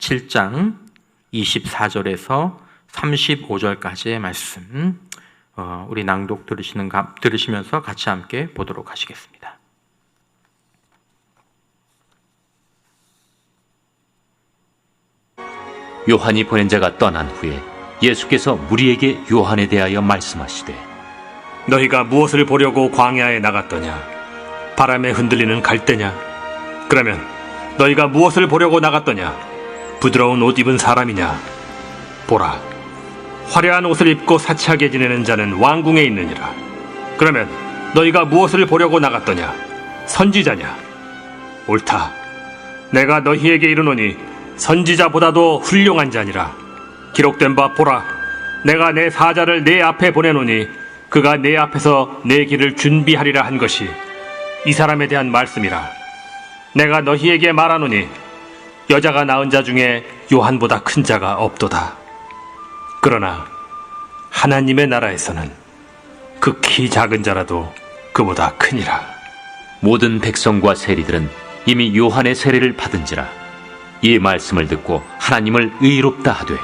7장 24절에서 35절까지의 말씀, 우리 낭독 들으시면서 같이 함께 보도록 하시겠습니다. 요한이 보낸 자가 떠난 후에 예수께서 무리에게 요한에 대하여 말씀하시되, 너희가 무엇을 보려고 광야에 나갔더냐? 바람에 흔들리는 갈대냐? 그러면 너희가 무엇을 보려고 나갔더냐? 부드러운 옷 입은 사람이냐? 보라, 화려한 옷을 입고 사치하게 지내는 자는 왕궁에 있느니라. 그러면 너희가 무엇을 보려고 나갔더냐? 선지자냐? 옳다. 내가 너희에게 이르노니 선지자보다도 훌륭한 자니라. 기록된 바 보라, 내가 내 사자를 내 앞에 보내노니 그가 내 앞에서 내 길을 준비하리라 한 것이 이 사람에 대한 말씀이라. 내가 너희에게 말하노니 여자가 낳은 자 중에 요한보다 큰 자가 없도다. 그러나 하나님의 나라에서는 극히 작은 자라도 그보다 크니라. 모든 백성과 세리들은 이미 요한의 세례를 받은지라. 이 말씀을 듣고 하나님을 의롭다 하되,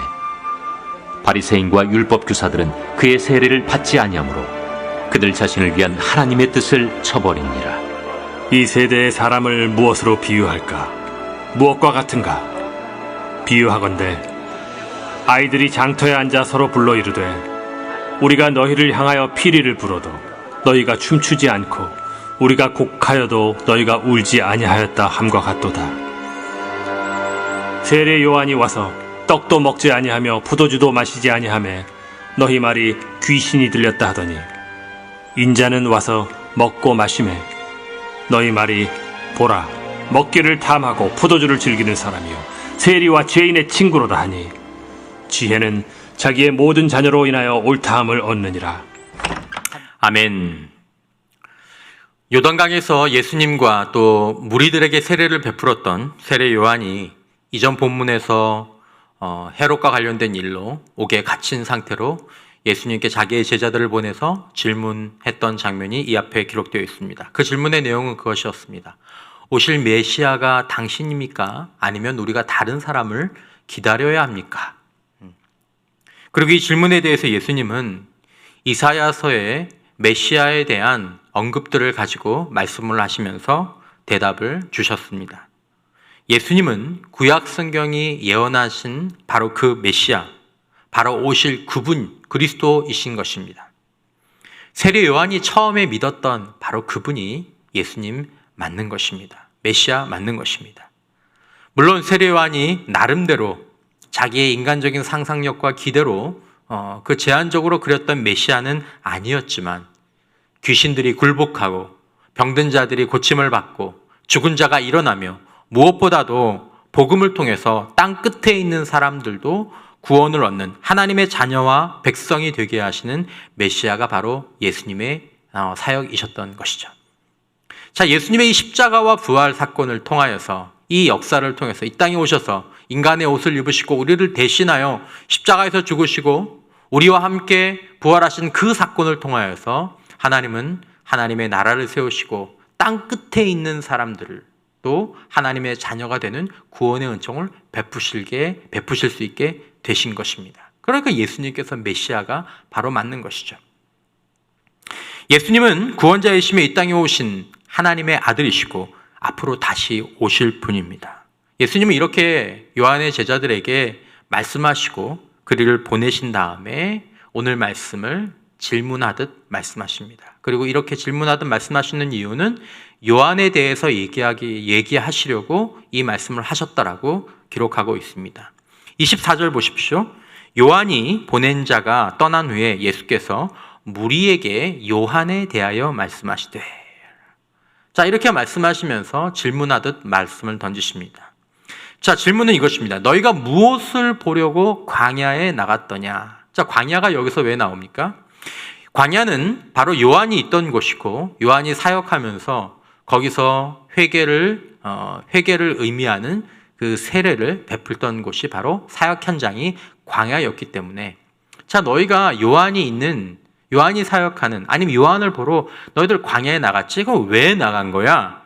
바리새인과 율법 교사들은 그의 세례를 받지 아니하므로 그들 자신을 위한 하나님의 뜻을 쳐버리니라. 이 세대의 사람을 무엇으로 비유할까? 무엇과 같은가? 비유하건대 아이들이 장터에 앉아 서로 불러 이르되, 우리가 너희를 향하여 피리를 불어도 너희가 춤추지 않고 우리가 곡하여도 너희가 울지 아니하였다 함과 같도다. 세례 요한이 와서 떡도 먹지 아니하며 포도주도 마시지 아니하며 너희 말이 귀신이 들렸다 하더니, 인자는 와서 먹고 마시매 너희 말이 보라, 먹기를 탐하고 포도주를 즐기는 사람이요 세리와 죄인의 친구로다 하니, 지혜는 자기의 모든 자녀로 인하여 옳다함을 얻느니라. 아멘. 요단강에서 예수님과 또 무리들에게 세례를 베풀었던 세례 요한이 이전 본문에서 헤롯과 관련된 일로 옥에 갇힌 상태로 예수님께 자기의 제자들을 보내서 질문했던 장면이 이 앞에 기록되어 있습니다. 그 질문의 내용은 그것이었습니다. 오실 메시아가 당신입니까? 아니면 우리가 다른 사람을 기다려야 합니까? 그리고 이 질문에 대해서 예수님은 이사야서의 메시아에 대한 언급들을 가지고 말씀을 하시면서 대답을 주셨습니다. 예수님은 구약 성경이 예언하신 바로 그 메시아, 바로 오실 그분, 그리스도이신 것입니다. 세례 요한이 처음에 믿었던 바로 그분이 예수님 맞는 것입니다. 메시아 맞는 것입니다. 물론 세례 요한이 나름대로 자기의 인간적인 상상력과 기대로 그 제한적으로 그렸던 메시아는 아니었지만, 귀신들이 굴복하고 병든 자들이 고침을 받고 죽은 자가 일어나며 무엇보다도 복음을 통해서 땅 끝에 있는 사람들도 구원을 얻는 하나님의 자녀와 백성이 되게 하시는 메시아가 바로 예수님의 사역이셨던 것이죠. 자, 예수님의 이 십자가와 부활 사건을 통하여서, 이 역사를 통해서 이 땅에 오셔서 인간의 옷을 입으시고 우리를 대신하여 십자가에서 죽으시고 우리와 함께 부활하신 그 사건을 통하여서 하나님은 하나님의 나라를 세우시고 땅 끝에 있는 사람들을 또 하나님의 자녀가 되는 구원의 은총을 베푸실 수 있게 되신 것입니다. 그러니까 예수님께서 메시아가 바로 맞는 것이죠. 예수님은 구원자이시며 이 땅에 오신 하나님의 아들이시고 앞으로 다시 오실 분입니다. 예수님은 이렇게 요한의 제자들에게 말씀하시고 그리를 보내신 다음에 오늘 말씀을 질문하듯 말씀하십니다. 그리고 이렇게 질문하듯 말씀하시는 이유는 요한에 대해서 얘기하시려고 이 말씀을 하셨다라고 기록하고 있습니다. 24절 보십시오. 요한이 보낸 자가 떠난 후에 예수께서 무리에게 요한에 대하여 말씀하시되. 자, 이렇게 말씀하시면서 질문하듯 말씀을 던지십니다. 자, 질문은 이것입니다. 너희가 무엇을 보려고 광야에 나갔더냐? 자, 광야가 여기서 왜 나옵니까? 광야는 바로 요한이 있던 곳이고, 요한이 사역하면서 거기서 회개를 의미하는 그 세례를 베풀던 곳이 바로 사역 현장이 광야였기 때문에, 자, 너희가 요한이 사역하는, 아니면 요한을 보러 너희들 광야에 나갔지? 그럼 왜 나간 거야?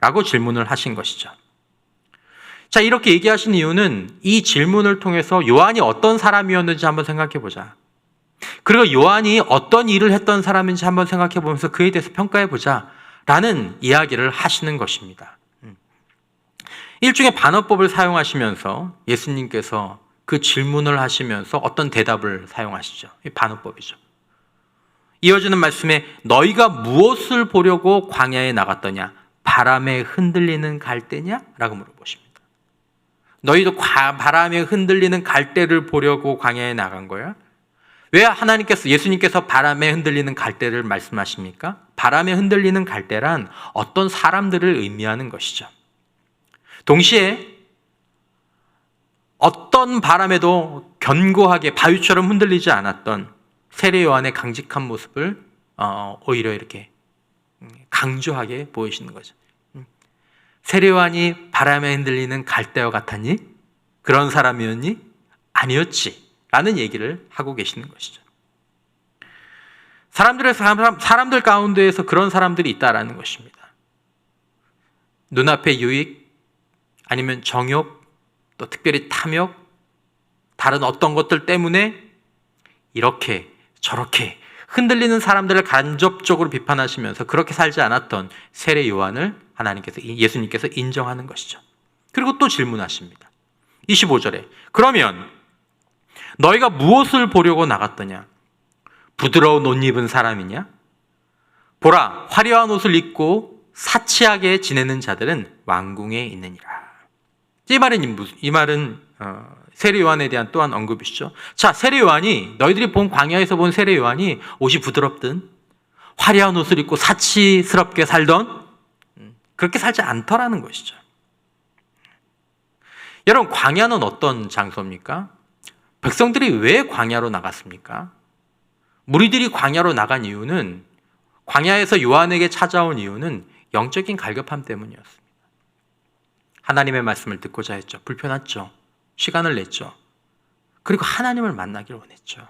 라고 질문을 하신 것이죠. 자, 이렇게 얘기하신 이유는 이 질문을 통해서 요한이 어떤 사람이었는지 한번 생각해 보자. 그리고 요한이 어떤 일을 했던 사람인지 한번 생각해 보면서 그에 대해서 평가해 보자 라는 이야기를 하시는 것입니다. 일종의 반어법을 사용하시면서 예수님께서 그 질문을 하시면서 어떤 대답을 사용하시죠. 이 반어법이죠. 이어지는 말씀에 너희가 무엇을 보려고 광야에 나갔더냐? 바람에 흔들리는 갈대냐? 라고 물어보십니다. 너희도 바람에 흔들리는 갈대를 보려고 광야에 나간 거야? 왜 예수님께서 바람에 흔들리는 갈대를 말씀하십니까? 바람에 흔들리는 갈대란 어떤 사람들을 의미하는 것이죠. 동시에 어떤 바람에도 견고하게 바위처럼 흔들리지 않았던 세례 요한의 강직한 모습을 오히려 이렇게 강조하게 보이시는 거죠. 세례 요한이 바람에 흔들리는 갈대와 같았니? 그런 사람이었니? 아니었지 라는 얘기를 하고 계시는 것이죠. 사람들 가운데에서 그런 사람들이 있다라는 것입니다. 눈앞의 유익, 아니면 정욕, 또 특별히 탐욕, 다른 어떤 것들 때문에 이렇게 저렇게 흔들리는 사람들을 간접적으로 비판하시면서 그렇게 살지 않았던 세례 요한을 예수님께서 인정하는 것이죠. 그리고 또 질문하십니다. 25절에 그러면 너희가 무엇을 보려고 나갔더냐? 부드러운 옷 입은 사람이냐? 보라, 화려한 옷을 입고 사치하게 지내는 자들은 왕궁에 있느니라. 이 말은 세례 요한에 대한 또한 언급이시죠. 자, 세례 요한이 너희들이 본 광야에서 본 세례 요한이 옷이 부드럽든 화려한 옷을 입고 사치스럽게 살던 그렇게 살지 않더라는 것이죠. 여러분, 광야는 어떤 장소입니까? 백성들이 왜 광야로 나갔습니까? 무리들이 광야로 나간 이유는, 광야에서 요한에게 찾아온 이유는 영적인 갈급함 때문이었습니다. 하나님의 말씀을 듣고자 했죠. 불편했죠. 시간을 냈죠. 그리고 하나님을 만나기를 원했죠.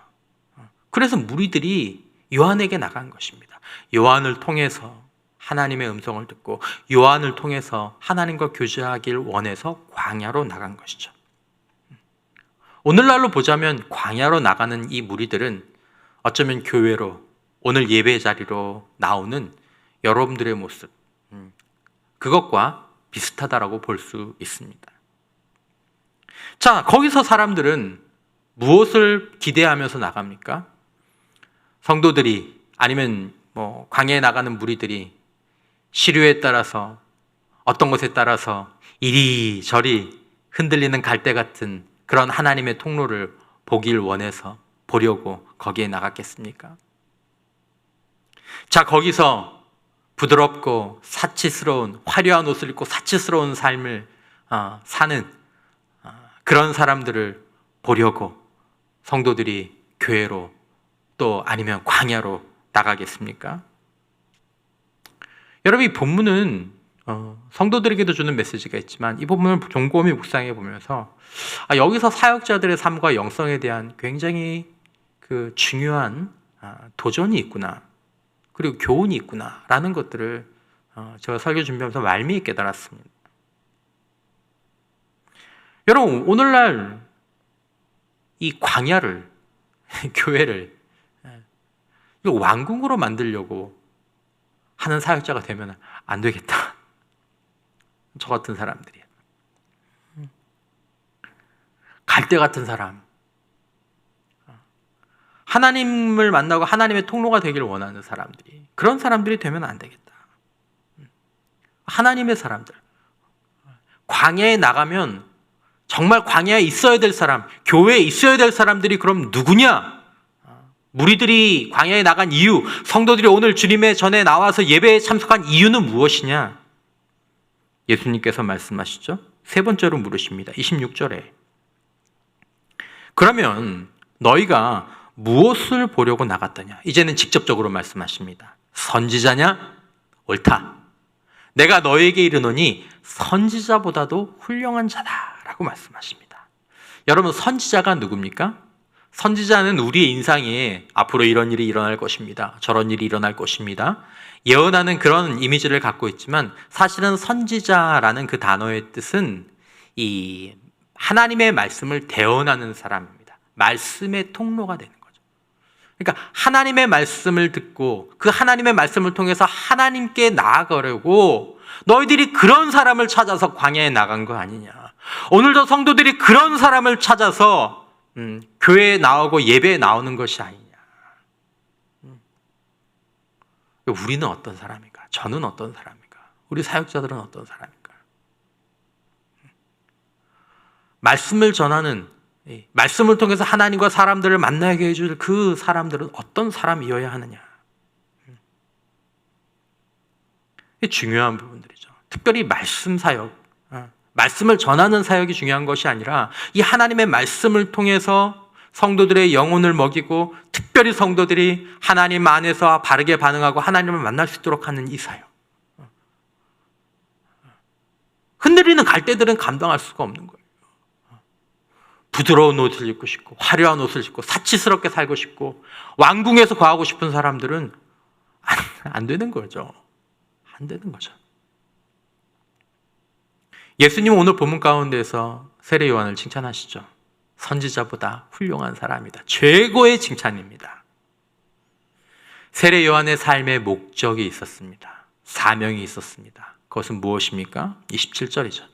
그래서 무리들이 요한에게 나간 것입니다. 요한을 통해서 하나님의 음성을 듣고 요한을 통해서 하나님과 교제하길 원해서 광야로 나간 것이죠. 오늘날로 보자면 광야로 나가는 이 무리들은 어쩌면 교회로, 오늘 예배 자리로 나오는 여러분들의 모습, 그것과 비슷하다라고 볼 수 있습니다. 자, 거기서 사람들은 무엇을 기대하면서 나갑니까? 성도들이, 아니면 광야에 나가는 무리들이 시류에 따라서, 어떤 것에 따라서 이리저리 흔들리는 갈대 같은 그런 하나님의 통로를 보길 원해서 보려고 거기에 나갔겠습니까? 자, 거기서 부드럽고 사치스러운, 화려한 옷을 입고 사치스러운 삶을 사는 그런 사람들을 보려고 성도들이 교회로, 또 아니면 광야로 나가겠습니까? 여러분, 이 본문은 성도들에게도 주는 메시지가 있지만 이 본문을 곰곰이 묵상해 보면서 여기서 사역자들의 삶과 영성에 대한 굉장히 그 중요한 도전이 있구나, 그리고 교훈이 있구나 라는 것들을 제가 설교 준비하면서 말미에 깨달았습니다. 여러분, 오늘날 이 광야를 교회를 이거 왕궁으로 만들려고 하는 사역자가 되면 안 되겠다. 저 같은 사람들이, 갈대 같은 사람, 하나님을 만나고 하나님의 통로가 되기를 원하는 사람들이, 그런 사람들이 되면 안 되겠다. 하나님의 사람들, 광야에 나가면 정말 광야에 있어야 될 사람, 교회에 있어야 될 사람들이 그럼 누구냐? 무리들이 광야에 나간 이유, 성도들이 오늘 주님의 전에 나와서 예배에 참석한 이유는 무엇이냐? 예수님께서 말씀하시죠. 세 번째로 물으십니다. 26절에 그러면 너희가 무엇을 보려고 나갔더냐? 이제는 직접적으로 말씀하십니다. 선지자냐? 옳다. 내가 너희에게 이르노니 선지자보다도 훌륭한 자다라고 말씀하십니다. 여러분, 선지자가 누굽니까? 선지자는 우리의 인상에 앞으로 이런 일이 일어날 것입니다, 저런 일이 일어날 것입니다, 예언하는 그런 이미지를 갖고 있지만, 사실은 선지자라는 그 단어의 뜻은 이 하나님의 말씀을 대언하는 사람입니다. 말씀의 통로가 되는 거죠. 그러니까 하나님의 말씀을 듣고 그 하나님의 말씀을 통해서 하나님께 나아가려고 너희들이 그런 사람을 찾아서 광야에 나간 거 아니냐. 오늘도 성도들이 그런 사람을 찾아서 교회에 나오고 예배에 나오는 것이 아니냐. 우리는 어떤 사람인가? 저는 어떤 사람인가? 우리 사역자들은 어떤 사람인가? 말씀을 전하는, 말씀을 통해서 하나님과 사람들을 만나게 해줄 그 사람들은 어떤 사람이어야 하느냐. 이게 중요한 부분들이죠. 특별히 말씀 사역, 말씀을 전하는 사역이 중요한 것이 아니라 이 하나님의 말씀을 통해서 성도들의 영혼을 먹이고 특별히 성도들이 하나님 안에서 바르게 반응하고 하나님을 만날 수 있도록 하는 이 사역. 흔들리는 갈대들은 감당할 수가 없는 거예요. 부드러운 옷을 입고 싶고 화려한 옷을 입고 사치스럽게 살고 싶고 왕궁에서 거하고 싶은 사람들은 안 되는 거죠. 안 되는 거죠. 예수님은 오늘 본문 가운데서 세례 요한을 칭찬하시죠. 선지자보다 훌륭한 사람이다. 최고의 칭찬입니다. 세례 요한의 삶에 목적이 있었습니다. 사명이 있었습니다. 그것은 무엇입니까? 27절이죠.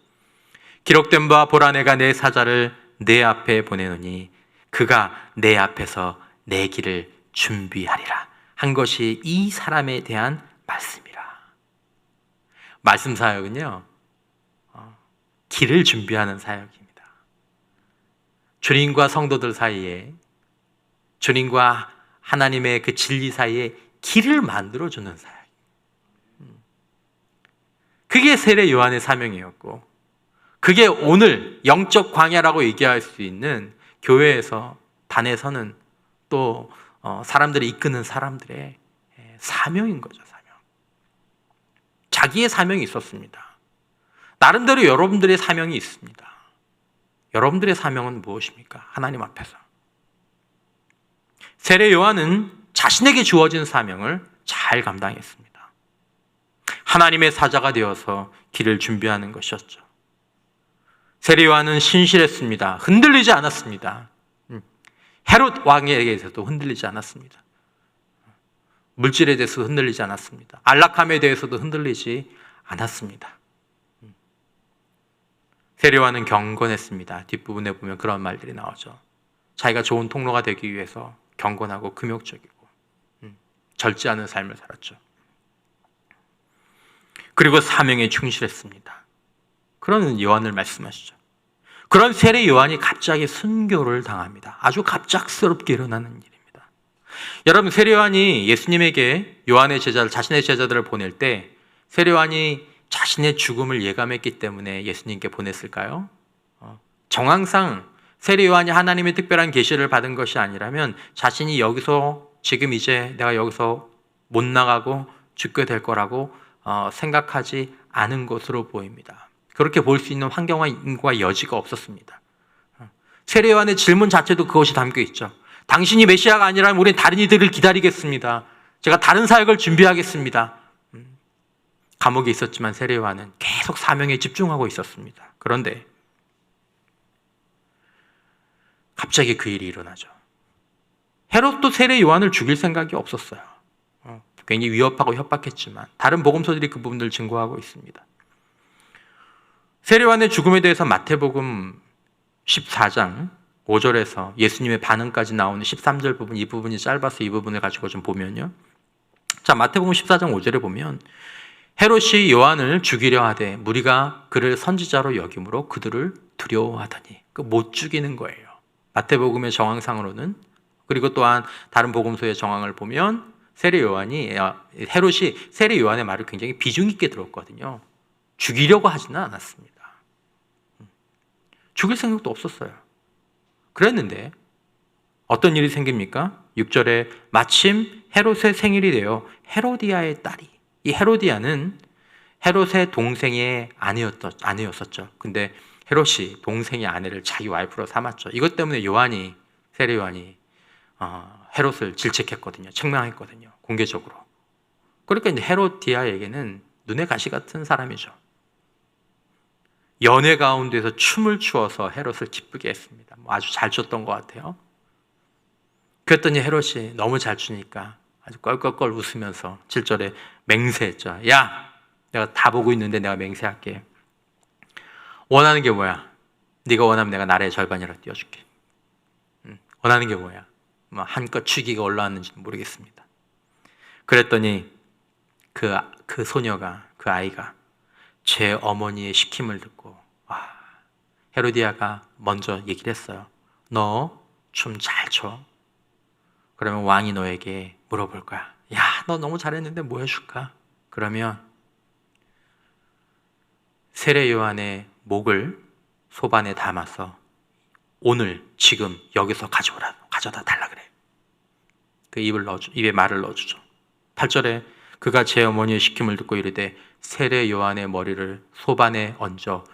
기록된 바 보라 내가 내 사자를 내 앞에 보내노니 그가 내 앞에서 내 길을 준비하리라 한 것이 이 사람에 대한 말씀이라. 말씀 사역은요, 길을 준비하는 사역입니다. 주님과 성도들 사이에, 주님과 하나님의 그 진리 사이에 길을 만들어주는 사역. 그게 세례 요한의 사명이었고, 그게 오늘 영적 광야라고 얘기할 수 있는 교회에서, 단에서는 또 사람들이 이끄는 사람들의 사명인 거죠. 사명. 자기의 사명이 있었습니다. 나름대로 여러분들의 사명이 있습니다. 여러분들의 사명은 무엇입니까? 하나님 앞에서. 세례 요한은 자신에게 주어진 사명을 잘 감당했습니다. 하나님의 사자가 되어서 길을 준비하는 것이었죠. 세례 요한은 신실했습니다. 흔들리지 않았습니다. 헤롯 왕에게서도 흔들리지 않았습니다. 물질에 대해서도 흔들리지 않았습니다. 안락함에 대해서도 흔들리지 않았습니다. 세례 요한은 경건했습니다. 뒷부분에 보면 그런 말들이 나오죠. 자기가 좋은 통로가 되기 위해서 경건하고 금욕적이고 젊지 않은 삶을 살았죠. 그리고 사명에 충실했습니다. 그런 요한을 말씀하시죠. 그런 세례 요한이 갑자기 순교를 당합니다. 아주 갑작스럽게 일어나는 일입니다. 여러분, 세례 요한이 예수님에게 요한의 제자들, 자신의 제자들을 보낼 때 세례 요한이 자신의 죽음을 예감했기 때문에 예수님께 보냈을까요? 정황상 세례 요한이 하나님의 특별한 계시를 받은 것이 아니라면 자신이 여기서 지금 이제 내가 여기서 못 나가고 죽게 될 거라고 생각하지 않은 것으로 보입니다. 그렇게 볼 수 있는 환경과 여지가 없었습니다. 세례 요한의 질문 자체도 그것이 담겨 있죠. 당신이 메시아가 아니라면 우리는 다른 이들을 기다리겠습니다. 제가 다른 사역을 준비하겠습니다. 감옥에 있었지만 세례 요한은 계속 사명에 집중하고 있었습니다. 그런데 갑자기 그 일이 일어나죠. 헤롯도 세례 요한을 죽일 생각이 없었어요. 굉장히 위협하고 협박했지만 다른 복음서들이 그 부분들을 증거하고 있습니다. 세례 요한의 죽음에 대해서 마태복음 14장 5절에서 예수님의 반응까지 나오는 13절 부분, 이 부분이 짧아서 이 부분을 가지고 좀 보면요. 자, 마태복음 14장 5절에 보면 헤롯이 요한을 죽이려 하되 무리가 그를 선지자로 여김으로 그들을 두려워하더니 못 죽이는 거예요. 마태복음의 정황상으로는. 그리고 또한 다른 복음서의 정황을 보면 헤롯이 세례 요한의 말을 굉장히 비중 있게 들었거든요. 죽이려고 하지는 않았습니다. 죽일 생각도 없었어요. 그랬는데 어떤 일이 생깁니까? 6절에 마침 헤롯의 생일이 되어 헤로디아의 딸이, 이 헤로디아는 헤롯의 동생의 아내였었죠. 근데 헤롯이 동생의 아내를 자기 와이프로 삼았죠. 이것 때문에 세례 요한이 헤롯을 질책했거든요. 책망했거든요. 공개적으로. 그러니까 이제 헤로디아에게는 눈의 가시 같은 사람이죠. 연회 가운데서 춤을 추어서 헤롯을 기쁘게 했습니다. 아주 잘 췄던 것 같아요. 그랬더니 헤롯이 너무 잘 추니까 아주 껄껄껄 웃으면서 7절에 맹세했죠. 야, 내가 다 보고 있는데 내가 맹세할게. 원하는 게 뭐야? 네가 원하면 내가 나라의 절반이라도 띄워줄게. 원하는 게 뭐야? 한껏 취기가 올라왔는지는 모르겠습니다. 그랬더니 그 소녀가, 그 아이가 제 어머니의 시킴을 듣고 헤로디아가 먼저 얘기를 했어요. 너 춤 잘 춰. 그러면 왕이 너에게 물어볼 거야. 야, 너 너무 잘했는데 뭐 해줄까? 그러면 세례 요한의 목을 소반에 담아서 오늘 지금 여기서 가져다 달라 그래. 그 입에 말을 넣어주죠. 8절에 그가 제 어머니의 시킴을 듣고 이르되 세례 요한의 머리를 소반에 얹어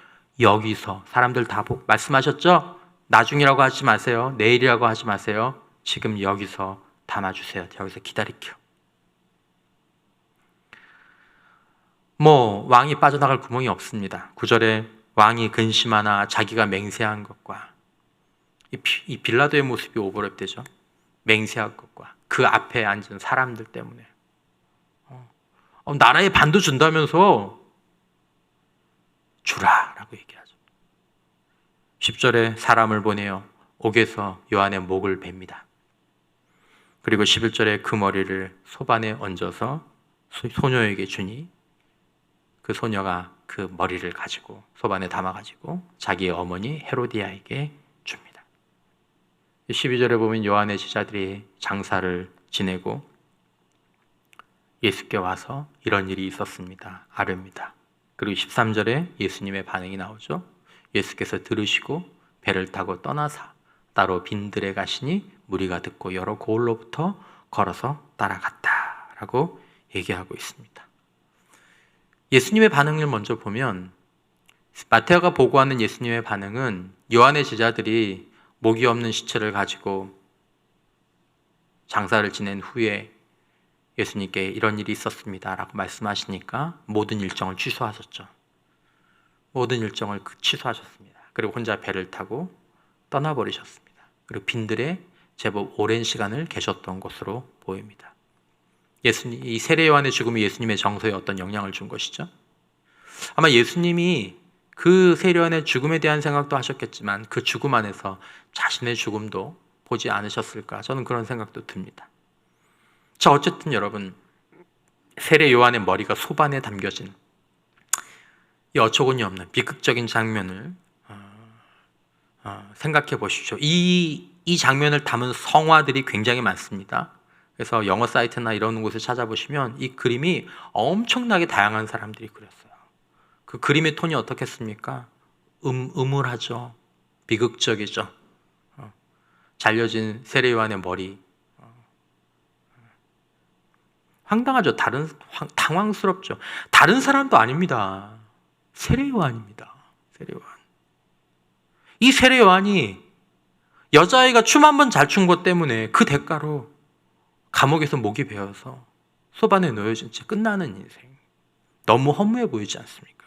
여기서, 사람들 다 말씀하셨죠? 나중이라고 하지 마세요. 내일이라고 하지 마세요. 지금 여기서 담아주세요. 여기서 기다릴게요. 왕이 빠져나갈 구멍이 없습니다. 9절에 왕이 근심하나 자기가 맹세한 것과 이 빌라도의 모습이 오버랩되죠. 맹세한 것과 그 앞에 앉은 사람들 때문에 나라의 반도 준다면서 주라라고 얘기하죠. 10절에 사람을 보내어 옥에서 요한의 목을 뱁니다. 그리고 11절에 그 머리를 소반에 얹어서 소녀에게 주니 그 소녀가 그 머리를 가지고 소반에 담아가지고 자기의 어머니 헤로디아에게 줍니다. 12절에 보면 요한의 제자들이 장사를 지내고 예수께 와서 이런 일이 있었습니다. 아뢰입니다. 그리고 13절에 예수님의 반응이 나오죠. 예수께서 들으시고 배를 타고 떠나사 따로 빈들에 가시니 무리가 듣고 여러 고을로부터 걸어서 따라갔다라고 얘기하고 있습니다. 예수님의 반응을 먼저 보면 마태오가 보고하는 예수님의 반응은 요한의 제자들이 목이 없는 시체를 가지고 장사를 지낸 후에 예수님께 이런 일이 있었습니다 라고 말씀하시니까 모든 일정을 취소하셨죠. 모든 일정을 취소하셨습니다. 그리고 혼자 배를 타고 떠나버리셨습니다. 그리고 빈들에 제법 오랜 시간을 계셨던 것으로 보입니다. 이 세례 요한의 죽음이 예수님의 정서에 어떤 영향을 준 것이죠. 아마 예수님이 그 세례 요한의 죽음에 대한 생각도 하셨겠지만 그 죽음 안에서 자신의 죽음도 보지 않으셨을까, 저는 그런 생각도 듭니다. 자, 어쨌든 여러분, 세례 요한의 머리가 소반에 담겨진 이 어처구니 없는 비극적인 장면을 생각해 보십시오. 이 장면을 담은 성화들이 굉장히 많습니다. 그래서 영어 사이트나 이런 곳을 찾아보시면 이 그림이 엄청나게 다양한 사람들이 그렸어요. 그 그림의 톤이 어떻겠습니까? 음울하죠. 비극적이죠. 잘려진 세례 요한의 머리. 황당하죠. 당황스럽죠. 다른 사람도 아닙니다. 세례 요한입니다. 세례 요한. 이 세례 요한이 여자아이가 춤 한 번 잘 춘 것 때문에 그 대가로 감옥에서 목이 베어서 소반에 놓여진 채 끝나는 인생. 너무 허무해 보이지 않습니까?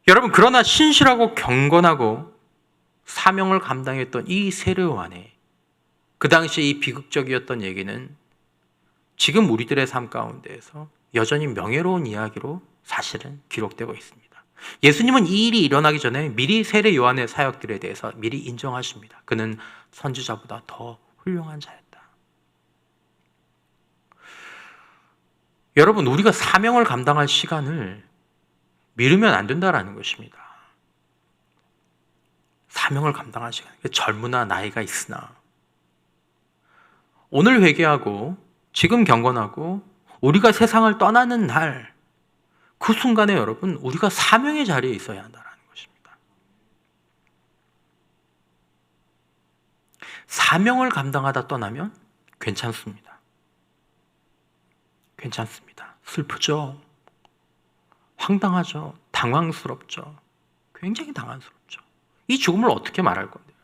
여러분, 그러나 신실하고 경건하고 사명을 감당했던 이 세례 요한의 그 당시에 이 비극적이었던 얘기는 지금 우리들의 삶 가운데에서 여전히 명예로운 이야기로 사실은 기록되고 있습니다. 예수님은 이 일이 일어나기 전에 미리 세례 요한의 사역들에 대해서 미리 인정하십니다. 그는 선지자보다 더 훌륭한 자였다. 여러분, 우리가 사명을 감당할 시간을 미루면 안 된다라는 것입니다. 사명을 감당할 시간, 젊으나 나이가 있으나 오늘 회개하고 지금 경건하고 우리가 세상을 떠나는 날, 그 순간에 여러분, 우리가 사명의 자리에 있어야 한다는 것입니다. 사명을 감당하다 떠나면 괜찮습니다. 괜찮습니다. 슬프죠? 황당하죠? 당황스럽죠? 굉장히 당황스럽죠. 이 죽음을 어떻게 말할 건데요?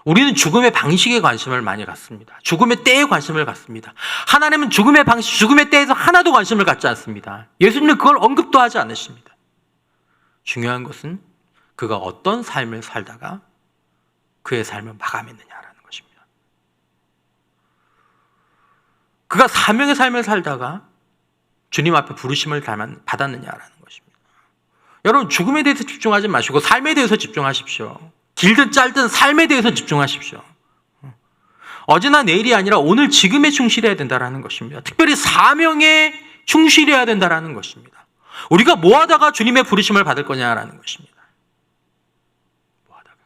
우리는 죽음의 방식에 관심을 많이 갖습니다. 죽음의 때에 관심을 갖습니다. 하나님은 죽음의 방식, 죽음의 때에서 하나도 관심을 갖지 않습니다. 예수님은 그걸 언급도 하지 않으십니다. 중요한 것은 그가 어떤 삶을 살다가 그의 삶을 마감했느냐라는 것입니다. 그가 사명의 삶을 살다가 주님 앞에 부르심을 받았느냐라는 것입니다. 여러분, 죽음에 대해서 집중하지 마시고 삶에 대해서 집중하십시오. 길든 짧든 삶에 대해서 집중하십시오. 어제나 내일이 아니라 오늘 지금에 충실해야 된다는 것입니다. 특별히 사명에 충실해야 된다는 것입니다. 우리가 뭐 하다가 주님의 부르심을 받을 거냐라는 것입니다. 뭐 하다가.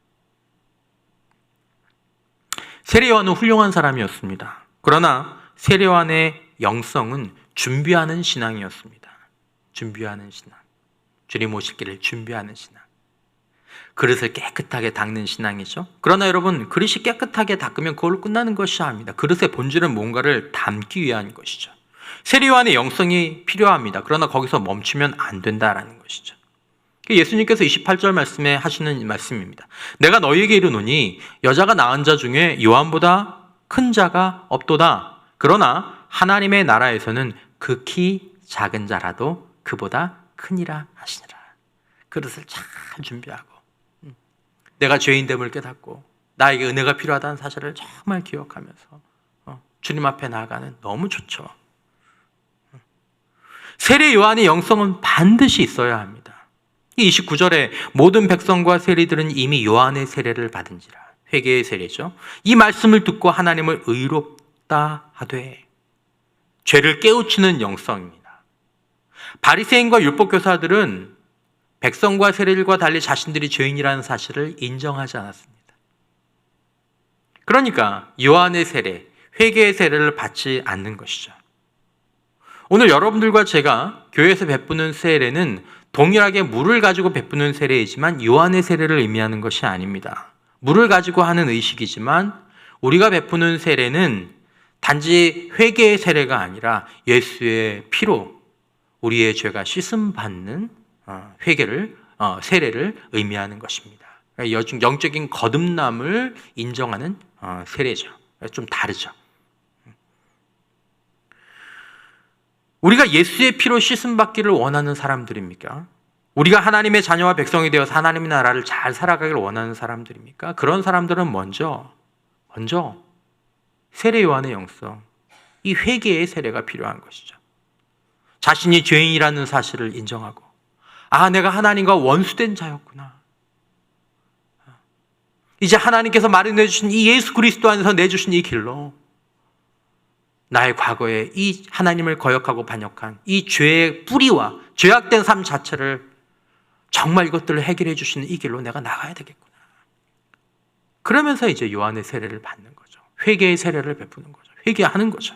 세례 요한은 훌륭한 사람이었습니다. 그러나 세례 요한의 영성은 준비하는 신앙이었습니다. 준비하는 신앙. 주님 오실 길을 준비하는 신앙. 그릇을 깨끗하게 닦는 신앙이죠. 그러나 여러분, 그릇이 깨끗하게 닦으면 그걸로 끝나는 것이 아닙니다. 그릇의 본질은 뭔가를 담기 위한 것이죠. 세례 요한의 영성이 필요합니다. 그러나 거기서 멈추면 안 된다라는 것이죠. 예수님께서 28절 말씀에 하시는 말씀입니다. 내가 너희에게 이르노니 여자가 낳은 자 중에 요한보다 큰 자가 없도다. 그러나 하나님의 나라에서는 극히 작은 자라도 그보다 크니라 하시니라. 그릇을 잘 준비하고 내가 죄인됨을 깨닫고 나에게 은혜가 필요하다는 사실을 정말 기억하면서 주님 앞에 나아가는, 너무 좋죠. 세례 요한의 영성은 반드시 있어야 합니다. 29절에 모든 백성과 세리들은 이미 요한의 세례를 받은지라. 회개의 세례죠. 이 말씀을 듣고 하나님을 의롭다 하되, 죄를 깨우치는 영성입니다. 바리새인과 율법교사들은 백성과 세리들과 달리 자신들이 죄인이라는 사실을 인정하지 않았습니다. 그러니까 요한의 세례, 회개의 세례를 받지 않는 것이죠. 오늘 여러분들과 제가 교회에서 베푸는 세례는 동일하게 물을 가지고 베푸는 세례이지만 요한의 세례를 의미하는 것이 아닙니다. 물을 가지고 하는 의식이지만 우리가 베푸는 세례는 단지 회개의 세례가 아니라 예수의 피로 우리의 죄가 씻음받는 세례를 의미하는 것입니다. 영적인 거듭남을 인정하는 세례죠. 좀 다르죠. 우리가 예수의 피로 씻음받기를 원하는 사람들입니까? 우리가 하나님의 자녀와 백성이 되어서 하나님의 나라를 잘 살아가기를 원하는 사람들입니까? 그런 사람들은 먼저 세례 요한의 영성, 이 회개의 세례가 필요한 것이죠. 자신이 죄인이라는 사실을 인정하고, 내가 하나님과 원수된 자였구나. 이제 하나님께서 마련해 주신 이 예수 그리스도 안에서 내주신 이 길로 나의 과거에 이 하나님을 거역하고 반역한 이 죄의 뿌리와 죄악된 삶 자체를 정말 이것들을 해결해 주시는 이 길로 내가 나가야 되겠구나. 그러면서 이제 요한의 세례를 받는 거죠. 회개의 세례를 베푸는 거죠. 회개하는 거죠.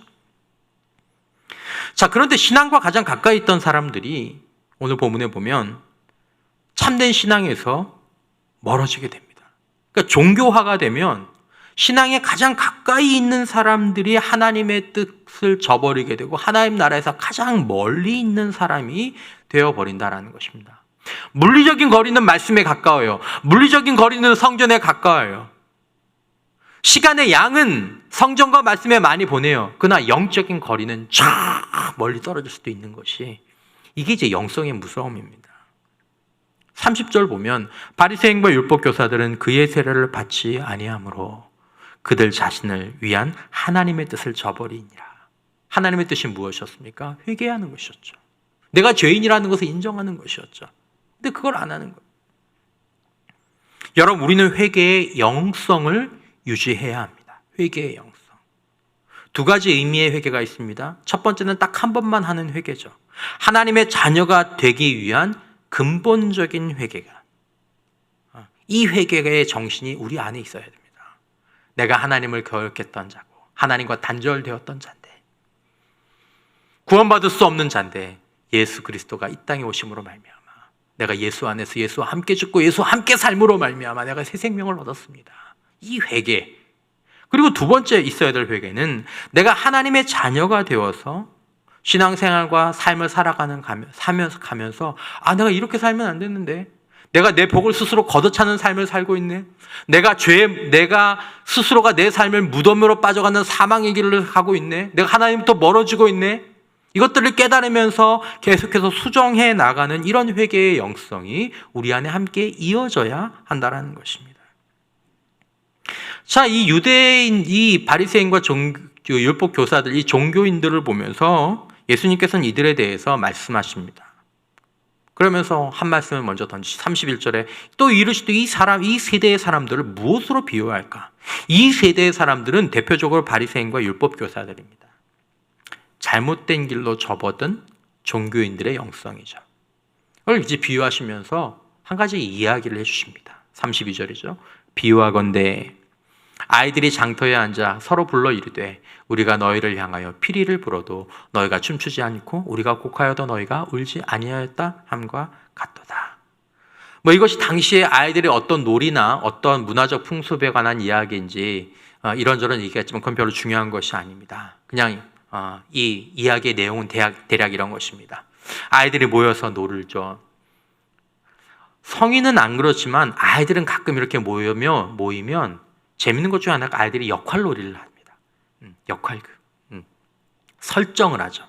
자, 그런데 신앙과 가장 가까이 있던 사람들이 오늘 본문에 보면 참된 신앙에서 멀어지게 됩니다. 그러니까 종교화가 되면 신앙에 가장 가까이 있는 사람들이 하나님의 뜻을 저버리게 되고 하나님 나라에서 가장 멀리 있는 사람이 되어버린다는 것입니다. 물리적인 거리는 말씀에 가까워요. 물리적인 거리는 성전에 가까워요. 시간의 양은 성전과 말씀에 많이 보내요. 그러나 영적인 거리는 쫙 멀리 떨어질 수도 있는 것이, 이게 이제 영성의 무서움입니다. 30절 보면 바리새인과 율법교사들은 그의 세례를 받지 아니하므로 그들 자신을 위한 하나님의 뜻을 저버리니라. 하나님의 뜻이 무엇이었습니까? 회개하는 것이었죠. 내가 죄인이라는 것을 인정하는 것이었죠. 근데 그걸 안 하는 거예요. 여러분, 우리는 회개의 영성을 유지해야 합니다. 회개의 영성. 두 가지 의미의 회개가 있습니다. 첫 번째는 딱 한 번만 하는 회개죠. 하나님의 자녀가 되기 위한 근본적인 회개가, 이 회개의 정신이 우리 안에 있어야 됩니다. 내가 하나님을 거역했던 자고 하나님과 단절되었던 자인데, 구원받을 수 없는 자인데 예수 그리스도가 이 땅에 오심으로 말미암아 내가 예수 안에서 예수와 함께 죽고 예수와 함께 삶으로 말미암아 내가 새 생명을 얻었습니다. 이 회개. 그리고 두 번째 있어야 될 회개는 내가 하나님의 자녀가 되어서 신앙생활과 삶을 살아가면서 내가 이렇게 살면 안 되는데, 내가 내 복을 스스로 걷어차는 삶을 살고 있네. 내가 스스로가 내 삶을 무덤으로 빠져가는 사망의 길을 가고 있네. 내가 하나님부터 멀어지고 있네. 이것들을 깨달으면서 계속해서 수정해 나가는 이런 회개의 영성이 우리 안에 함께 이어져야 한다는 것입니다. 자, 이 유대인, 이 바리새인과 율법 교사들, 이 종교인들을 보면서 예수님께서는 이들에 대해서 말씀하십니다. 그러면서 한 말씀을 먼저 던지시 31절에 또 이르시되 이 세대의 사람들을 무엇으로 비유할까? 이 세대의 사람들은 대표적으로 바리새인과 율법 교사들입니다. 잘못된 길로 접어든 종교인들의 영성이죠. 그걸 이제 비유하시면서 한 가지 이야기를 해주십니다. 32절이죠. 비유하건대 아이들이 장터에 앉아 서로 불러 이르되 우리가 너희를 향하여 피리를 불어도 너희가 춤추지 않고 우리가 곡하여도 너희가 울지 아니하였다 함과 같도다. 이것이 당시에 아이들의 어떤 놀이나 어떤 문화적 풍습에 관한 이야기인지 이런저런 얘기했지만 그건 별로 중요한 것이 아닙니다. 그냥 이 이야기의 내용은 대략 이런 것입니다. 아이들이 모여서 놀죠. 성인은 안 그렇지만 아이들은 가끔 이렇게 모이면 재밌는 것 중에 하나가 아이들이 역할놀이를 합니다. 역할극. 설정을 하죠.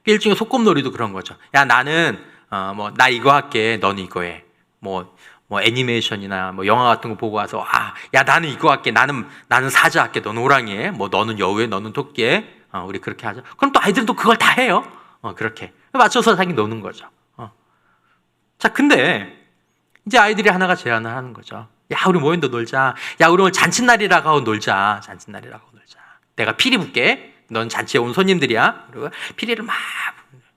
일종의 소꿉놀이도 그런 거죠. 야, 나는 나 이거 할게. 너는 이거 해. 애니메이션이나 영화 같은 거 보고 와서 야, 나는 이거 할게. 나는 사자 할게. 너는 호랑이 해. 너는 여우 해. 너는 토끼 해. 우리 그렇게 하자. 그럼 또 아이들은 또 그걸 다 해요. 그렇게 맞춰서 자기 노는 거죠. 자, 근데 이제 아이들이 하나가 제안을 하는 거죠. 야, 우리 모여서 놀자. 야, 우리 오늘 잔칫날이라고 하고 놀자. 잔칫날이라고 놀자. 내가 피리 불게. 넌 잔치에 온 손님들이야. 그리고 피리를 막 부는 거야.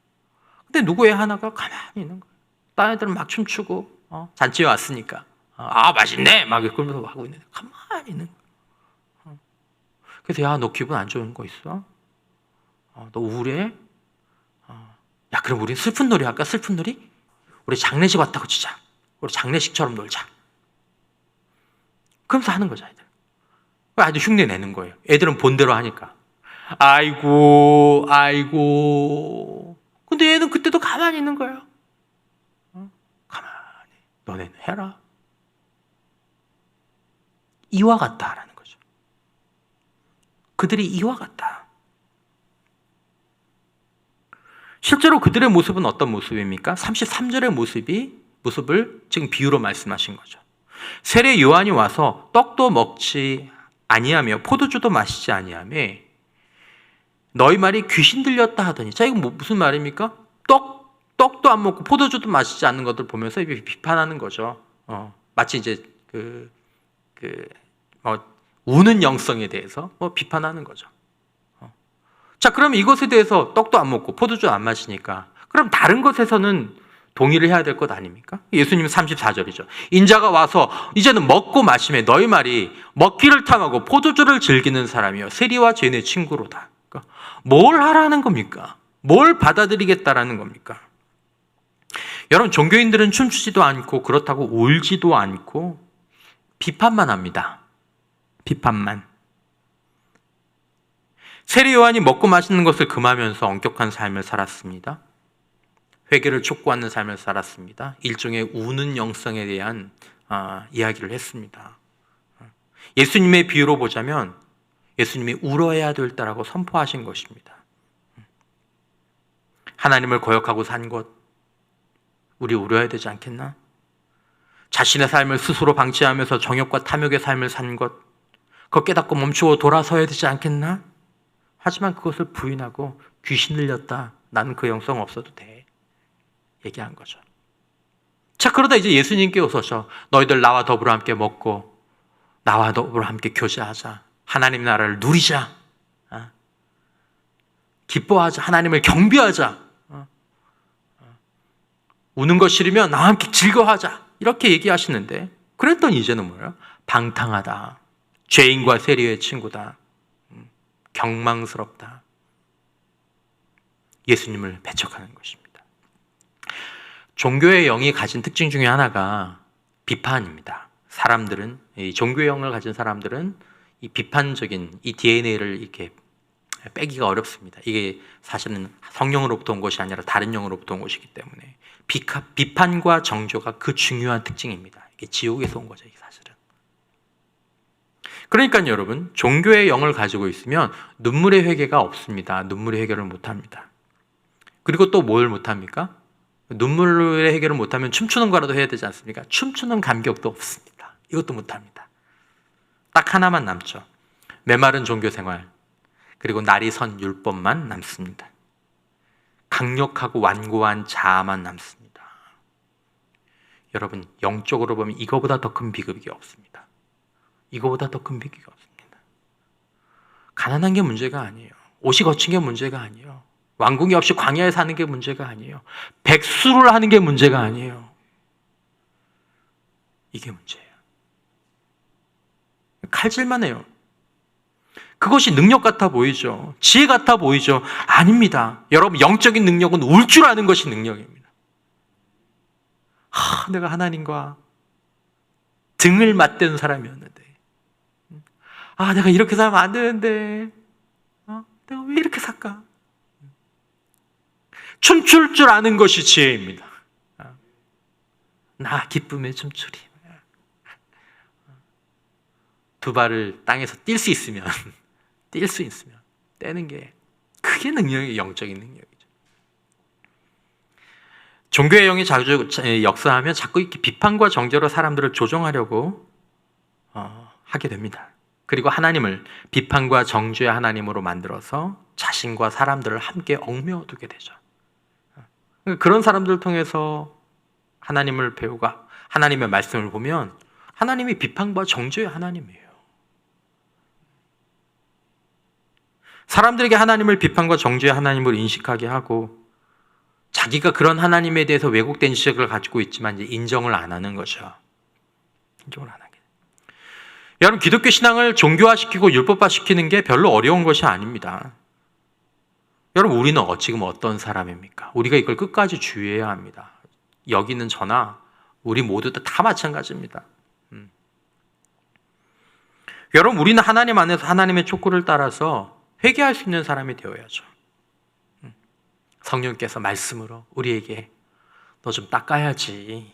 근데 누구의 하나가 가만히 있는 거야. 다른 애들은 막 춤추고 잔치에 왔으니까 맛있네. 막 그러면서 하고 있는데 가만히 있는 거야. 그래서 야, 너 기분 안 좋은 거 있어? 너 우울해? 야, 그럼 우리 슬픈 놀이 할까? 슬픈 놀이? 우리 장례식 왔다고 치자. 우리 장례식처럼 놀자. 그러면서 하는 거죠, 아이들. 아이들 흉내 내는 거예요. 애들은 본대로 하니까. 아이고. 근데 얘는 그때도 가만히 있는 거예요. 가만히. 너네는 해라. 이와 같다라는 거죠. 그들이 이와 같다. 실제로 그들의 모습은 어떤 모습입니까? 33절의 모습을 지금 비유로 말씀하신 거죠. 세례 요한이 와서 떡도 먹지 아니하며 포도주도 마시지 아니하며 너희 말이 귀신 들렸다 하더니. 자, 이거 무슨 말입니까? 떡도 안 먹고 포도주도 마시지 않는 것들 보면서 비판하는 거죠. 마치 이제 우는 영성에 대해서 비판하는 거죠. 자, 그럼 이것에 대해서 떡도 안 먹고 포도주 안 마시니까 그럼 다른 것에서는 동의를 해야 될 것 아닙니까? 예수님 34절이죠. 인자가 와서 이제는 먹고 마시며 너희 말이 먹기를 탐하고 포도주를 즐기는 사람이여 세리와 죄인의 친구로다. 그러니까 뭘 하라는 겁니까? 뭘 받아들이겠다라는 겁니까? 여러분, 종교인들은 춤추지도 않고 그렇다고 울지도 않고 비판만 합니다. 비판만. 세례 요한이 먹고 마시는 것을 금하면서 엄격한 삶을 살았습니다. 회개를 촉구하는 삶을 살았습니다. 일종의 우는 영성에 대한 이야기를 했습니다. 예수님의 비유로 보자면 예수님이 울어야 될 때라고 선포하신 것입니다. 하나님을 거역하고 산 것, 우리 울어야 되지 않겠나? 자신의 삶을 스스로 방치하면서 정욕과 탐욕의 삶을 산 것, 그거 깨닫고 멈추고 돌아서야 되지 않겠나? 하지만 그것을 부인하고 귀신 들렸다. 나는 그 영성 없어도 돼. 얘기한 거죠. 자, 그러다 이제 예수님께 오셔서 너희들 나와 더불어 함께 먹고 나와 더불어 함께 교제하자. 하나님 나라를 누리자. 기뻐하자. 하나님을 경배하자. 우는 거 싫으면 나와 함께 즐거워하자. 이렇게 얘기하시는데 그랬더니 이제는 뭐예요? 방탕하다. 죄인과 세리의 친구다. 경망스럽다. 예수님을 배척하는 것입니다. 종교의 영이 가진 특징 중에 하나가 비판입니다. 사람들은, 이 종교의 영을 가진 사람들은 이 비판적인 이 DNA를 이렇게 빼기가 어렵습니다. 이게 사실은 성령으로부터 온 것이 아니라 다른 영으로부터 온 것이기 때문에 비판과 정죄가 그 중요한 특징입니다. 이게 지옥에서 온 거죠, 이 사실은. 그러니까 여러분, 종교의 영을 가지고 있으면 눈물의 회개가 없습니다. 눈물의 해결을 못합니다. 그리고 또 뭘 못합니까? 눈물의 해결을 못하면 춤추는 거라도 해야 되지 않습니까? 춤추는 감격도 없습니다. 이것도 못합니다. 딱 하나만 남죠. 메마른 종교생활, 그리고 날이 선 율법만 남습니다. 강력하고 완고한 자아만 남습니다. 여러분, 영적으로 보면 이거보다 더 큰 비극이 없습니다. 이거보다 더 큰 비극이 없습니다. 가난한 게 문제가 아니에요. 옷이 거친 게 문제가 아니에요. 왕궁이 없이 광야에 사는 게 문제가 아니에요. 백수를 하는 게 문제가 아니에요. 이게 문제예요. 칼질만 해요. 그것이 능력 같아 보이죠. 지혜 같아 보이죠. 아닙니다. 여러분, 영적인 능력은 울 줄 아는 것이 능력입니다. 내가 하나님과 등을 맞대는 사람이었는데, 내가 이렇게 살면 안 되는데, 내가 왜 이렇게 살까? 춤출 줄 아는 것이 지혜입니다. 나 기쁨에 춤추리. 두 발을 땅에서 뛸 수 있으면 떼는 게 그게 능력이 영적인 능력이죠. 종교의 영이 자주 역사하면 자꾸 이렇게 비판과 정죄로 사람들을 조종하려고 하게 됩니다. 그리고 하나님을 비판과 정죄의 하나님으로 만들어서 자신과 사람들을 함께 얽매어두게 되죠. 그런 사람들을 통해서 하나님을 배우고 하나님의 말씀을 보면 하나님이 비판과 정죄의 하나님이에요. 사람들에게 하나님을 비판과 정죄의 하나님으로 인식하게 하고 자기가 그런 하나님에 대해서 왜곡된 지식을 가지고 있지만 이제 인정을 안 하는 거죠. 인정을 안 하게. 여러분, 기독교 신앙을 종교화시키고 율법화시키는 게 별로 어려운 것이 아닙니다. 여러분, 우리는 지금 어떤 사람입니까? 우리가 이걸 끝까지 주의해야 합니다. 여기는 저나 우리 모두 다 마찬가지입니다. 여러분, 우리는 하나님 안에서 하나님의 촉구를 따라서 회개할 수 있는 사람이 되어야죠. 성령께서 말씀으로 우리에게 너 좀 닦아야지.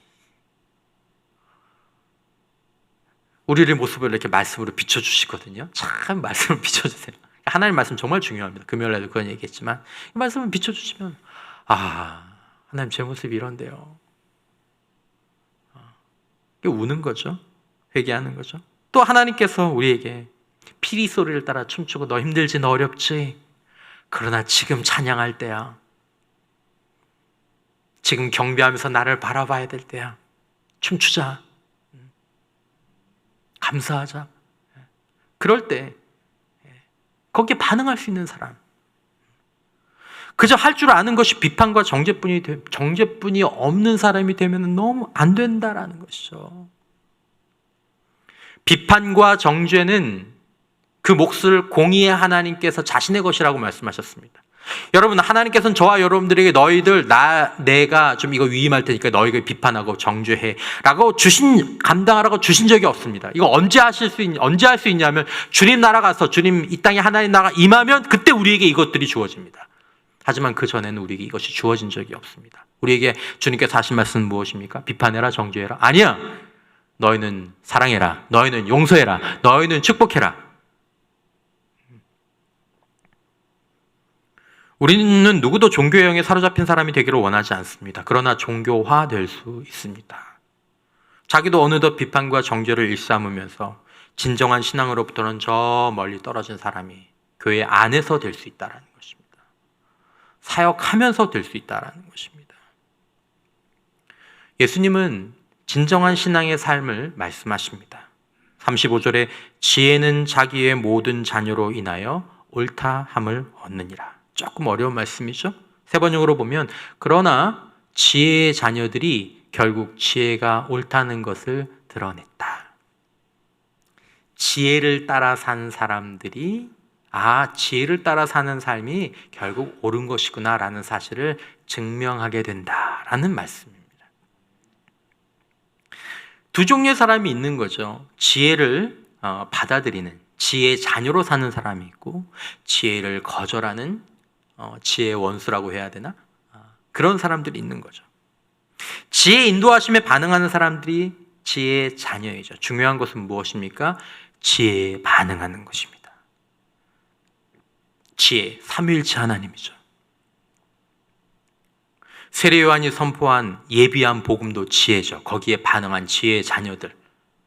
우리의 모습을 이렇게 말씀으로 비춰주시거든요. 참 말씀을 비춰주세요. 하나님 말씀 정말 중요합니다. 금요일날도 그런 얘기했지만 이 말씀을 비춰주시면 하나님 제 모습이 이런데요. 이게 우는 거죠. 회개하는 거죠. 또 하나님께서 우리에게 피리 소리를 따라 춤추고 너 힘들지 너 어렵지 그러나 지금 찬양할 때야. 지금 경배하면서 나를 바라봐야 될 때야. 춤추자. 감사하자. 그럴 때 거기에 반응할 수 있는 사람. 그저 할 줄 아는 것이 비판과 정죄뿐이 없는 사람이 되면 너무 안 된다라는 것이죠. 비판과 정죄는 그 몫을 공의의 하나님께서 자신의 것이라고 말씀하셨습니다. 여러분, 하나님께서는 저와 여러분들에게 너희들 내가 좀 이거 위임할 테니까 너희가 비판하고 정죄해 라고 감당하라고 주신 적이 없습니다. 이거 언제 할 수 있냐면 주님 나라 가서 주님 이 땅에 하나님 나라 임하면 그때 우리에게 이것들이 주어집니다. 하지만 그 전에는 우리에게 이것이 주어진 적이 없습니다. 우리에게 주님께서 하신 말씀은 무엇입니까? 비판해라, 정죄해라. 아니야. 너희는 사랑해라. 너희는 용서해라. 너희는 축복해라. 우리는 누구도 종교의 영에 사로잡힌 사람이 되기를 원하지 않습니다. 그러나 종교화될 수 있습니다. 자기도 어느덧 비판과 정죄를 일삼으면서 진정한 신앙으로부터는 저 멀리 떨어진 사람이 교회 안에서 될 수 있다는 것입니다. 사역하면서 될 수 있다는 것입니다. 예수님은 진정한 신앙의 삶을 말씀하십니다. 35절에 지혜는 자기의 모든 자녀로 인하여 옳다함을 얻느니라. 조금 어려운 말씀이죠. 세 번역으로 보면 그러나 지혜의 자녀들이 결국 지혜가 옳다는 것을 드러냈다. 지혜를 따라 산 사람들이 지혜를 따라 사는 삶이 결국 옳은 것이구나라는 사실을 증명하게 된다라는 말씀입니다. 두 종류의 사람이 있는 거죠. 지혜를 받아들이는, 지혜의 자녀로 사는 사람이 있고 지혜를 거절하는 지혜의 원수라고 해야 되나? 그런 사람들이 있는 거죠. 지혜의 인도하심에 반응하는 사람들이 지혜의 자녀이죠. 중요한 것은 무엇입니까? 지혜에 반응하는 것입니다. 지혜, 삼위일체 하나님이죠. 세례 요한이 선포한 예비한 복음도 지혜죠. 거기에 반응한 지혜의 자녀들,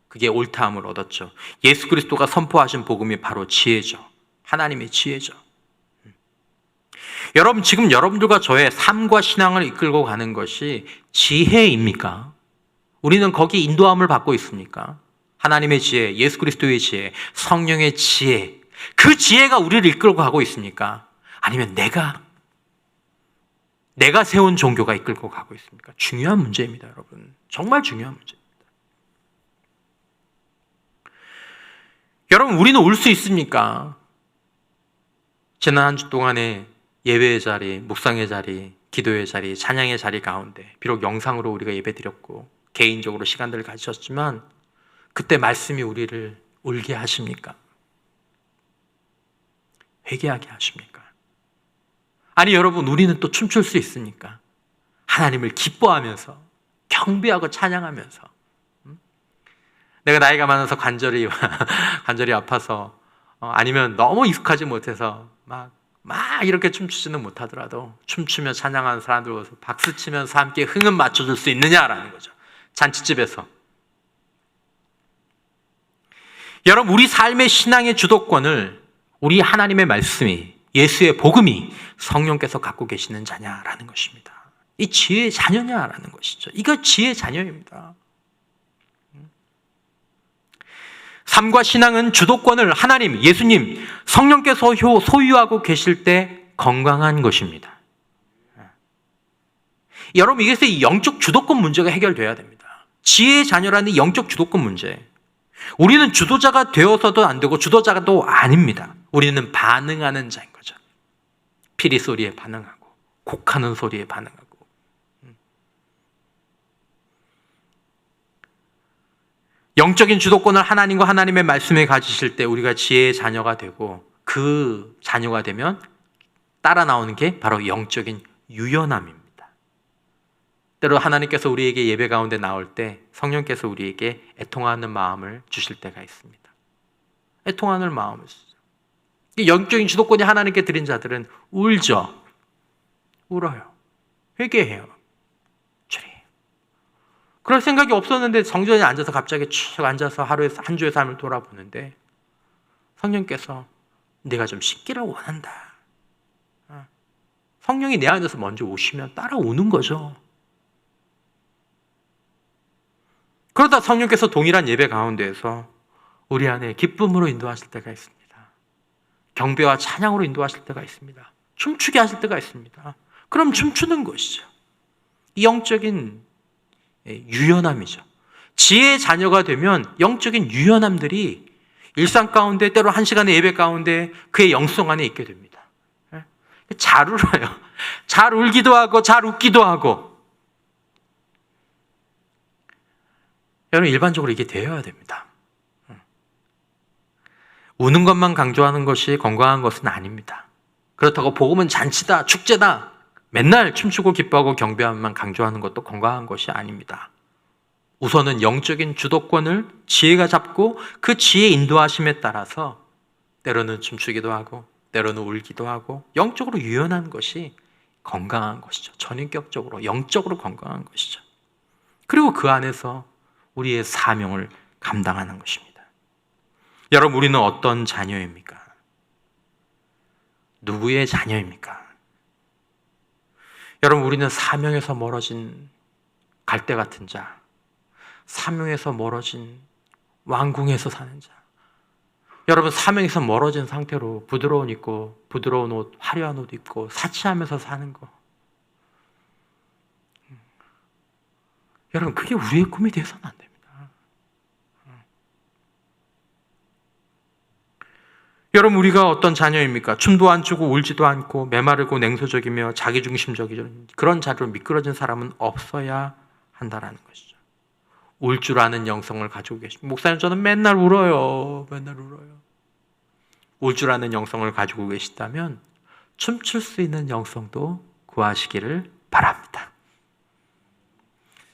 그게 옳다함을 얻었죠. 예수 그리스도가 선포하신 복음이 바로 지혜죠. 하나님의 지혜죠. 여러분, 지금 여러분들과 저의 삶과 신앙을 이끌고 가는 것이 지혜입니까? 우리는 거기 인도함을 받고 있습니까? 하나님의 지혜, 예수 그리스도의 지혜, 성령의 지혜, 그 지혜가 우리를 이끌고 가고 있습니까? 아니면 내가 세운 종교가 이끌고 가고 있습니까? 중요한 문제입니다, 여러분. 정말 중요한 문제입니다. 여러분, 우리는 울 수 있습니까? 지난 한 주 동안에 예배의 자리, 묵상의 자리, 기도의 자리, 찬양의 자리 가운데 비록 영상으로 우리가 예배드렸고 개인적으로 시간들을 가지셨지만 그때 말씀이 우리를 울게 하십니까? 회개하게 하십니까? 아니 여러분, 우리는 또 춤출 수 있습니까? 하나님을 기뻐하면서 경배하고 찬양하면서. 내가 나이가 많아서 관절이 아파서 아니면 너무 익숙하지 못해서 막 이렇게 춤추지는 못하더라도 춤추며 찬양하는 사람들 보면서 박수치면서 함께 흥은 맞춰줄 수 있느냐라는 거죠. 잔치집에서. 여러분, 우리 삶의 신앙의 주도권을 우리 하나님의 말씀이, 예수의 복음이 성령께서 갖고 계시는 자냐라는 것입니다. 이 지혜의 자녀냐라는 것이죠. 이거 지혜의 자녀입니다. 삶과 신앙은 주도권을 하나님, 예수님, 성령께서 소유하고 계실 때 건강한 것입니다. 여러분, 이것에서 이 영적 주도권 문제가 해결돼야 됩니다. 지혜의 자녀라는 영적 주도권 문제. 우리는 주도자가 되어서도 안 되고 주도자도 아닙니다. 우리는 반응하는 자인 거죠. 피리 소리에 반응하고 곡하는 소리에 반응하고. 영적인 주도권을 하나님과 하나님의 말씀에 가지실 때 우리가 지혜의 자녀가 되고 그 자녀가 되면 따라 나오는 게 바로 영적인 유연함입니다. 때로 하나님께서 우리에게 예배 가운데 나올 때 성령께서 우리에게 애통하는 마음을 주실 때가 있습니다. 애통하는 마음을 주죠. 영적인 주도권이 하나님께 드린 자들은 울죠. 울어요. 회개해요. 주님. 그럴 생각이 없었는데 성전에 앉아서 갑자기 쭉 앉아서 한 주의 삶을 돌아보는데 성령께서 내가 좀 씻기를 원한다. 성령이 내 안에서 먼저 오시면 따라오는 거죠. 그러다 성령께서 동일한 예배 가운데에서 우리 안에 기쁨으로 인도하실 때가 있습니다. 경배와 찬양으로 인도하실 때가 있습니다. 춤추게 하실 때가 있습니다. 그럼 춤추는 것이죠. 이 영적인 유연함이죠. 지혜의 자녀가 되면 영적인 유연함들이 일상 가운데 때로 한 시간의 예배 가운데 그의 영성 안에 있게 됩니다. 잘 울어요. 잘 울기도 하고 잘 웃기도 하고. 여러분, 일반적으로 이게 되어야 됩니다. 우는 것만 강조하는 것이 건강한 것은 아닙니다. 그렇다고 복음은 잔치다, 축제다, 맨날 춤추고 기뻐하고 경배함만 강조하는 것도 건강한 것이 아닙니다. 우선은 영적인 주도권을 지혜가 잡고 그 지혜 인도하심에 따라서 때로는 춤추기도 하고 때로는 울기도 하고 영적으로 유연한 것이 건강한 것이죠. 전인격적으로 영적으로 건강한 것이죠. 그리고 그 안에서 우리의 사명을 감당하는 것입니다. 여러분, 우리는 어떤 자녀입니까? 누구의 자녀입니까? 여러분, 우리는 사명에서 멀어진 갈대 같은 자, 사명에서 멀어진 왕궁에서 사는 자. 여러분, 사명에서 멀어진 상태로 부드러운 옷, 화려한 옷 입고 사치하면서 사는 거. 여러분, 그게 우리의 꿈이 되어서는 안 됩니다. 여러분, 우리가 어떤 자녀입니까? 춤도 안 추고 울지도 않고 메마르고 냉소적이며 자기중심적인 그런 자리로 미끄러진 사람은 없어야 한다라는 것이죠. 울 줄 아는 영성을 가지고 계십니다. 목사님, 저는 맨날 울어요. 맨날 울어요. 우주라는 영성을 가지고 계시다면 춤출 수 있는 영성도 구하시기를 바랍니다.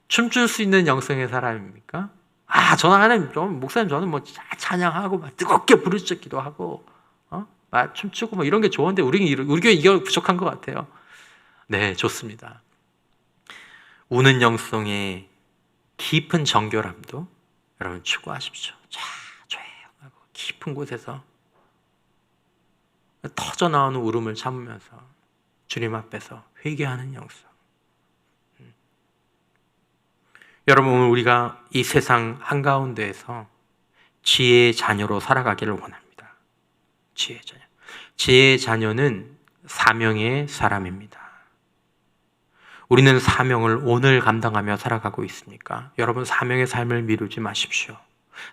춤출 수 있는 영성의 사람입니까? 저는 목사님 저는 뭐 찬양하고 막 뜨겁게 부르짖기도 하고 막 춤추고 뭐 이런 게 좋은데 우리 교회 이거 부족한 것 같아요. 네, 좋습니다. 우는 영성의 깊은 정결함도 여러분 추구하십시오. 조용하고 깊은 곳에서 터져 나오는 울음을 참으면서 주님 앞에서 회개하는 영성. 여러분, 오늘 우리가 이 세상 한가운데에서 지혜의 자녀로 살아가기를 원합니다. 지혜의 자녀. 지혜의 자녀는 사명의 사람입니다. 우리는 사명을 오늘 감당하며 살아가고 있습니까? 여러분, 사명의 삶을 미루지 마십시오.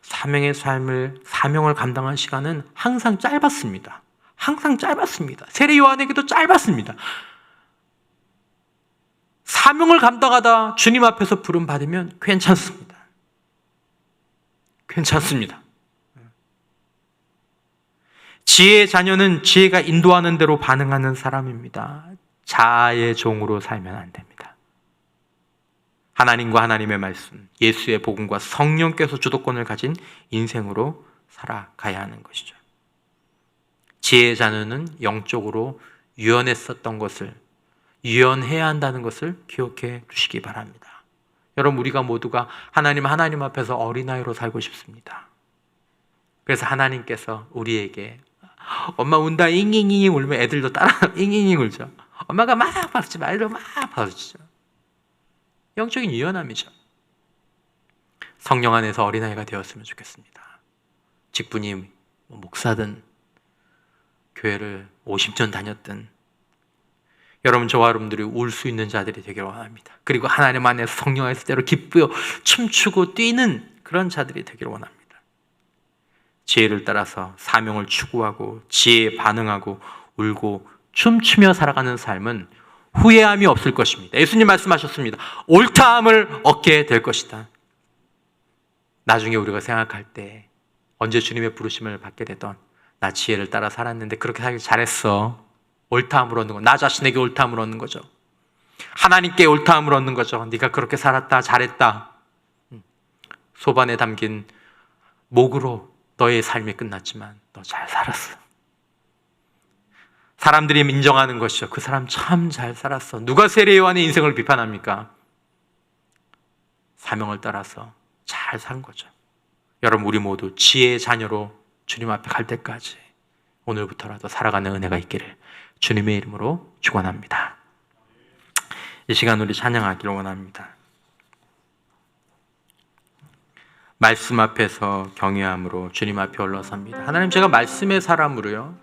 사명을 감당한 시간은 항상 짧았습니다. 항상 짧았습니다. 세례 요한에게도 짧았습니다. 사명을 감당하다 주님 앞에서 부름 받으면 괜찮습니다. 괜찮습니다. 지혜의 자녀는 지혜가 인도하는 대로 반응하는 사람입니다. 자아의 종으로 살면 안 됩니다. 하나님과 하나님의 말씀, 예수의 복음과 성령께서 주도권을 가진 인생으로 살아가야 하는 것이죠. 지혜의 자녀는 영적으로 유연했었던 것을 유연해야 한다는 것을 기억해 두시기 바랍니다. 여러분, 우리가 모두가 하나님 앞에서 어린아이로 살고 싶습니다. 그래서 하나님께서 우리에게 엄마 운다 잉잉잉 울면 애들도 따라 잉잉잉 울죠. 엄마가 막 박수치 말도 막 박수치죠. 영적인 유연함이죠. 성령 안에서 어린아이가 되었으면 좋겠습니다. 직분이 목사든 교회를 50년 다녔든 여러분, 저와 여러분들이 울 수 있는 자들이 되기를 원합니다. 그리고 하나님 안에서 성령 안에서 때로 기쁘고 춤추고 뛰는 그런 자들이 되기를 원합니다. 지혜를 따라서 사명을 추구하고 지혜에 반응하고 울고 춤추며 살아가는 삶은 후회함이 없을 것입니다. 예수님 말씀하셨습니다. 옳다함을 얻게 될 것이다. 나중에 우리가 생각할 때 언제 주님의 부르심을 받게 되던 나 지혜를 따라 살았는데 그렇게 살길 잘했어. 옳다함을 얻는 거. 나 자신에게 옳다함을 얻는 거죠. 하나님께 옳다함을 얻는 거죠. 네가 그렇게 살았다. 잘했다. 소반에 담긴 목으로 너의 삶이 끝났지만 너 잘 살았어. 사람들이 인정하는 것이죠. 그 사람 참 잘 살았어. 누가 세례 요한의 인생을 비판합니까? 사명을 따라서 잘 산 거죠. 여러분, 우리 모두 지혜의 자녀로 주님 앞에 갈 때까지 오늘부터라도 살아가는 은혜가 있기를 주님의 이름으로 축원합니다. 이 시간 우리 찬양하기를 원합니다. 말씀 앞에서 경외함으로 주님 앞에 올라섭니다. 하나님, 제가 말씀의 사람으로요